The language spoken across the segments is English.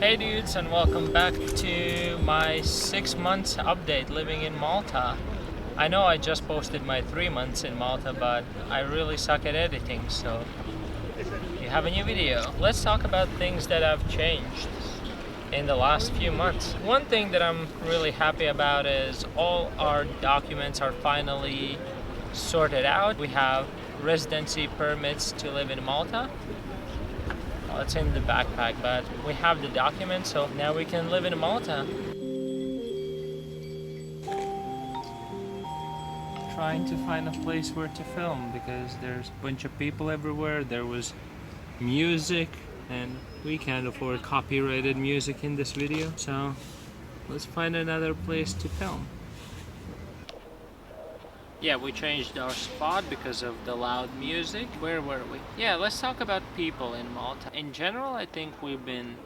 Hey dudes, and welcome back to my 6 months update living in Malta. I know I just posted my 3 months in Malta, but I really suck at editing, so you have a new video. Let's talk about things that have changed in the last few months. One thing that I'm really happy about is all our documents are finally sorted out. We have residency permits to live in Malta. Well, it's in the backpack, but we have the document, so now we can live in Malta. Trying to find a place where to film because there's a bunch of people everywhere. There was music, and we can't afford copyrighted music in this video, so let's find another place to film. Yeah, we changed our spot because of the loud music. Where were we? Yeah, let's talk about people in Malta. In general, I think we've been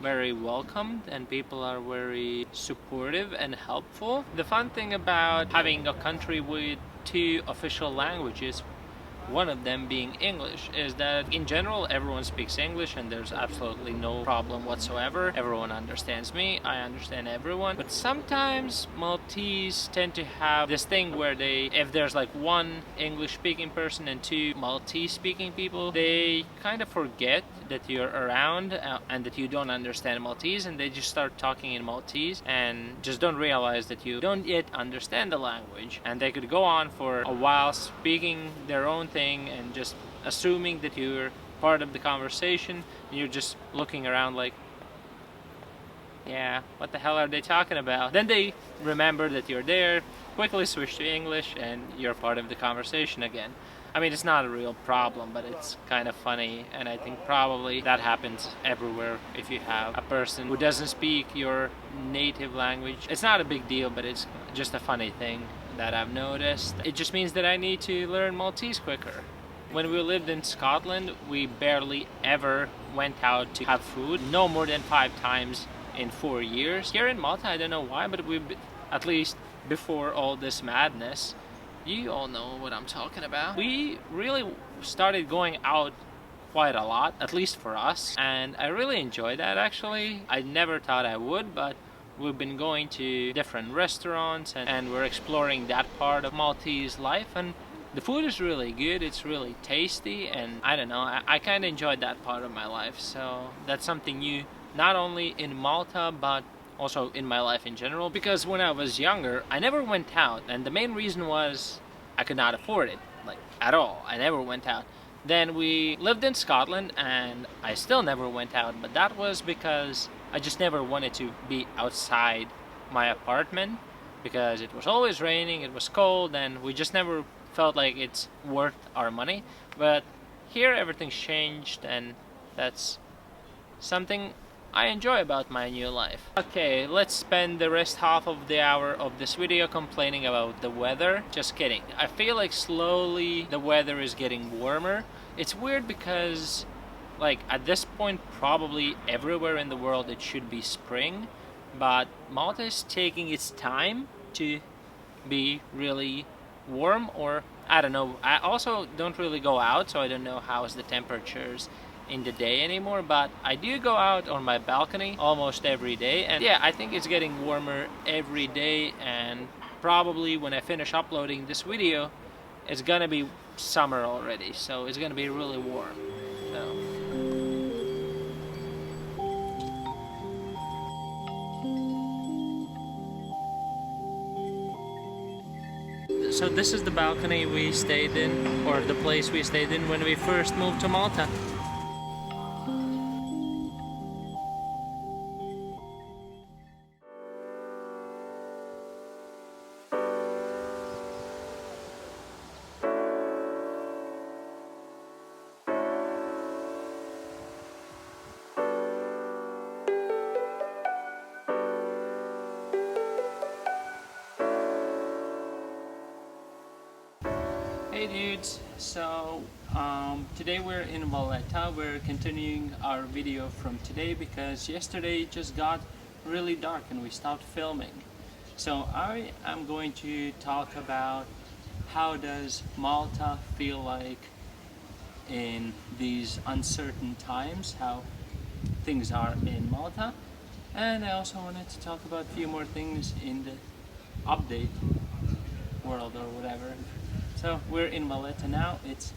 very welcomed and people are very supportive and helpful. The fun thing about having a country with two official languages, one of them being English, is that in general everyone speaks English and there's absolutely no problem whatsoever. Everyone understands me, I understand everyone. But sometimes Maltese tend to have this thing where if there's like one English speaking person and two Maltese speaking people, they kind of forget that you're around and that you don't understand Maltese, and they just start talking in Maltese and just don't realize that you don't yet understand the language, and they could go on for a while speaking their own thing and just assuming that you're part of the conversation, and you're just looking around like, yeah, what the hell are they talking about? Then they remember that you're there, quickly switch to English, and you're part of the conversation again. I mean, it's not a real problem, but it's kind of funny, and I think probably that happens everywhere if you have a person who doesn't speak your native language. It's not a big deal, but it's just a funny thing that I've noticed. It just means that I need to learn Maltese quicker. When we lived in Scotland, we barely ever went out to have food, no more than 5 times in 4 years. Here in Malta, I don't know why, but at least before all this madness, you all know what I'm talking about. We really started going out quite a lot, at least for us, and I really enjoy that actually. I never thought I would, but we've been going to different restaurants and we're exploring that part of Maltese life, and the food is really good, it's really tasty, and I don't know, I kind of enjoyed that part of my life. So that's something new, not only in Malta, but also in my life in general, because when I was younger I never went out, and the main reason was I could not afford it, like at all. I never went out. Then we lived in Scotland and I still never went out, but that was because I just never wanted to be outside my apartment because it was always raining, it was cold, and we just never felt like it's worth our money. But here everything's changed, and that's something I enjoy about my new life. Okay, let's spend the rest half of the hour of this video complaining about the weather. Just kidding. I feel like slowly the weather is getting warmer. It's weird because like at this point probably everywhere in the world it should be spring, but Malta is taking its time to be really warm, or I don't know. I also don't really go out, so I don't know how is the temperatures in the day anymore, but I do go out on my balcony almost every day, and yeah, I think it's getting warmer every day, and probably when I finish uploading this video it's gonna be summer already, so it's gonna be really warm. So this is the balcony we stayed in, or the place we stayed in when we first moved to Malta. Hey dudes, so today we're in Valletta. We're continuing our video from today because yesterday it just got really dark and we stopped filming. So I am going to talk about how does Malta feel like in these uncertain times, how things are in Malta. And I also wanted to talk about a few more things in the update world or whatever. So we're in Valletta now. It's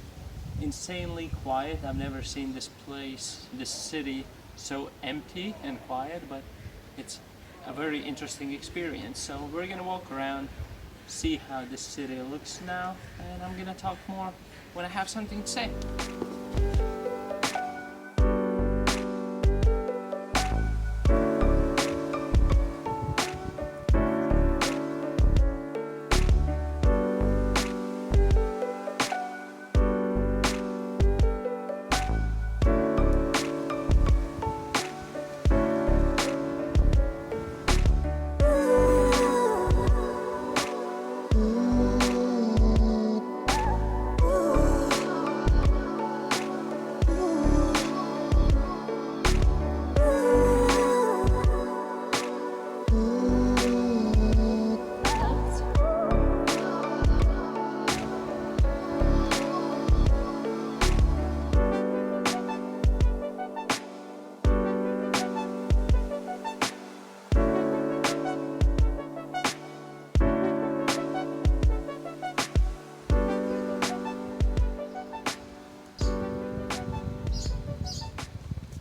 insanely quiet. I've never seen this place, this city, so empty and quiet, but it's a very interesting experience. So we're gonna walk around, see how this city looks now, and I'm gonna talk more when I have something to say.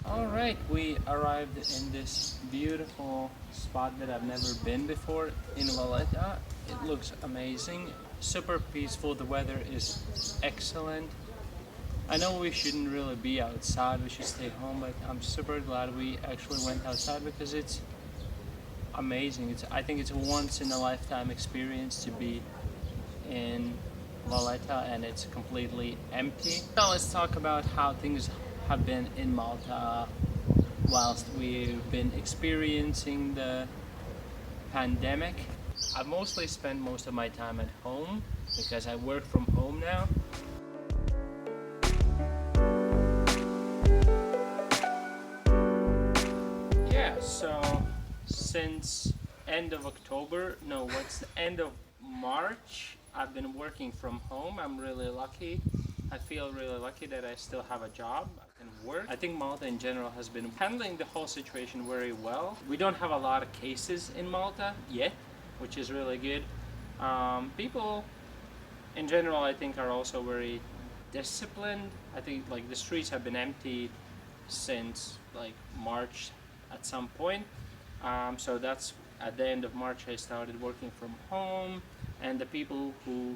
Alright, we arrived in this beautiful spot that I've never been before in Valletta. It looks amazing, super peaceful, the weather is excellent. I know we shouldn't really be outside, we should stay home, but I'm super glad we actually went outside because it's amazing. I think it's a once in a lifetime experience to be in Valletta and it's completely empty. Now let's talk about how things have been in Malta whilst we've been experiencing the pandemic. I've mostly spent most of my time at home because I work from home now. Yeah, so since end of October, no, what's the end of March, I've been working from home. I'm really lucky. I feel really lucky that I still have a job, I can work. I think Malta in general has been handling the whole situation very well. We don't have a lot of cases in Malta yet, which is really good. People in general, I think, are also very disciplined. I think like the streets have been empty since like March at some point. So that's at the end of March I started working from home, and the people who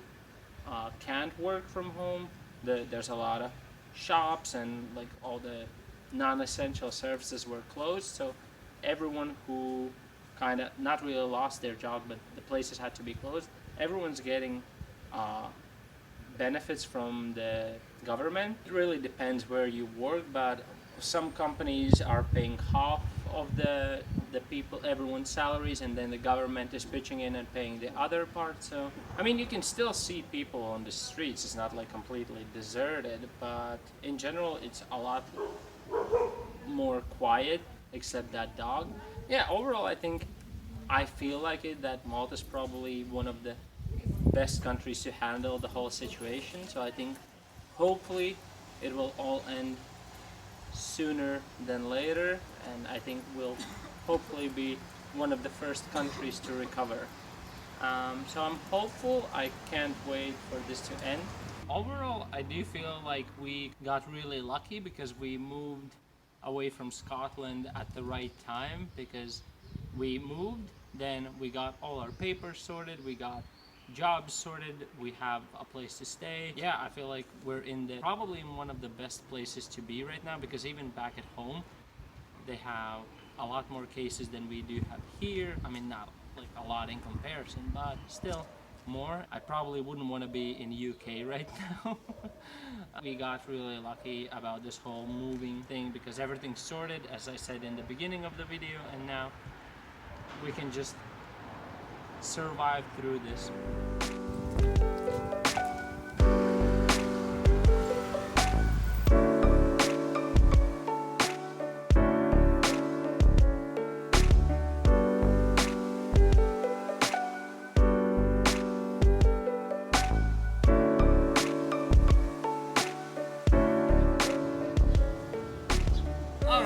can't work from home, there's a lot of shops and like all the non-essential services were closed, so everyone who kind of not really lost their job but the places had to be closed, everyone's getting benefits from the government. It really depends where you work, but some companies are paying half of the people, everyone's salaries, and then the government is pitching in and paying the other part. So I mean, you can still see people on the streets. It's not like completely deserted, but in general it's a lot more quiet except that dog. Yeah, overall I feel like it that Malta is probably one of the best countries to handle the whole situation. So I think hopefully it will all end sooner than later, and I think we'll hopefully be one of the first countries to recover. So I'm hopeful. I can't wait for this to end. Overall, I do feel like we got really lucky because we moved away from Scotland at the right time, because we moved, then we got all our papers sorted, we got jobs sorted, we have a place to stay. Yeah, I feel like we're probably in one of the best places to be right now, because even back at home they have a lot more cases than we do have here. I mean, not like a lot in comparison, but still more. I probably wouldn't want to be in UK right now. We got really lucky about this whole moving thing because everything's sorted, as I said in the beginning of the video, and now we can just survive through this.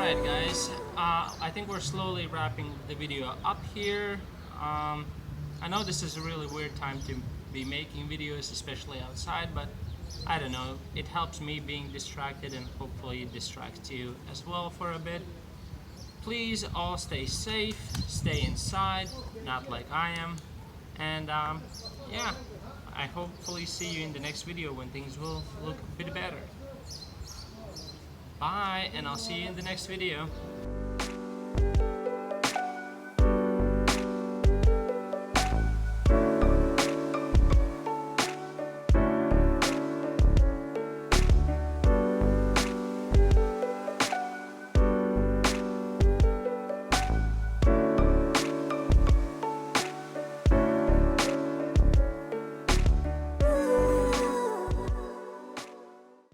Alright guys, I think we're slowly wrapping the video up here. I know this is a really weird time to be making videos, especially outside, but I don't know, it helps me being distracted and hopefully it distracts you as well for a bit. Please all stay safe, stay inside, not like I am, and yeah, I hopefully see you in the next video when things will look a bit better. Bye, and I'll see you in the next video.